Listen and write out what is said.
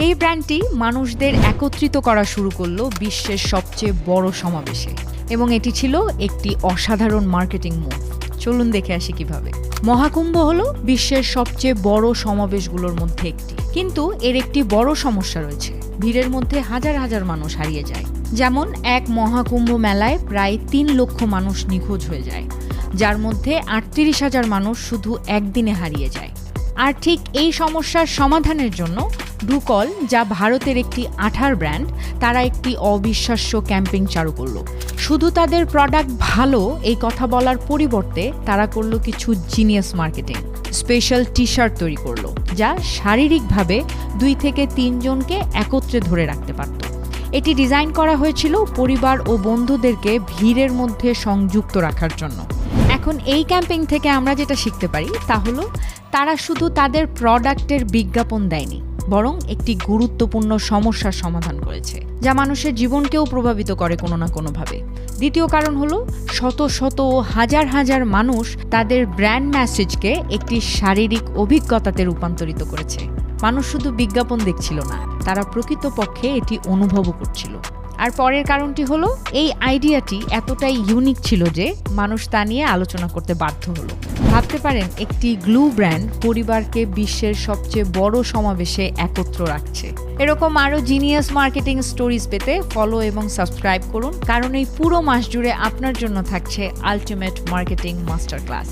এই ব্র্যান্ডটি মানুষদের একত্রিত করা শুরু করলো বিশ্বের সবচেয়ে বড় সমাবেশে, এবং এটি ছিল একটি অসাধারণ মার্কেটিং মুভ। চলুন দেখে আসি কিভাবে। মহাকুম্ভ হলো বিশ্বের সবচেয়ে বড় সমাবেশগুলোর মধ্যে একটি, কিন্তু এর একটি বড় সমস্যা রয়েছে। ভিড়ের মধ্যে হাজার হাজার মানুষ হারিয়ে যায়। যেমন এক মহাকুম্ভ মেলায় প্রায় 3 লক্ষ মানুষ নিখোঁজ হয়ে যায়, যার মধ্যে 38,000 মানুষ শুধু একদিনে হারিয়ে যায়। আর ঠিক এই সমস্যার সমাধানের জন্য ডুকল, যা ভারতের একটি আঠার ব্র্যান্ড, তারা একটি অবিশ্বাস্য ক্যাম্পেইন চালু করলো। শুধু তাদের প্রোডাক্ট ভালো এই কথা বলার পরিবর্তে তারা করলো কিছু genius marketing. Special T shirt তৈরি করলো, যা শারীরিকভাবে 2 থেকে 3 জনকে একত্রে ধরে রাখতে পারত। এটি ডিজাইন করা হয়েছিল পরিবার ও বন্ধুদেরকে ভিড়ের মধ্যে সংযুক্ত রাখার জন্য। এখন এই ক্যাম্পেইন থেকে আমরা যেটা শিখতে পারি তা হলো, তারা শুধু তাদের প্রোডাক্টের বিজ্ঞাপন দেয়নি, বরং একটি গুরুত্বপূর্ণ সমস্যার সমাধান করেছে, যা মানুষের জীবনকেও প্রভাবিত করে কোনো না কোনোভাবে। দ্বিতীয় কারণ হলো, শত শত ও হাজার হাজার মানুষ তাদের ব্র্যান্ড মেসেজকে একটি শারীরিক অভিজ্ঞতাতে রূপান্তরিত করেছে। মানুষ শুধু বিজ্ঞাপন দেখছিল না, তারা প্রকৃতপক্ষে এটি অনুভবও করছিল। আর পরের কারণটি হলো, এই আইডিয়াটি এতটাই ইউনিক ছিল যে মানুষ তা নিয়ে আলোচনা করতে বাধ্য হলো। ভাবতে পারেন, একটি গ্লু ব্র্যান্ড পরিবারকে বিশ্বের সবচেয়ে বড় সমাবেশে একত্র রাখছে। এরকম আরও জিনিয়াস মার্কেটিং স্টোরিজ পেতে ফলো এবং সাবস্ক্রাইব করুন, কারণ এই পুরো মাস জুড়ে আপনার জন্য থাকছে আলটিমেট মার্কেটিং মাস্টার ক্লাস।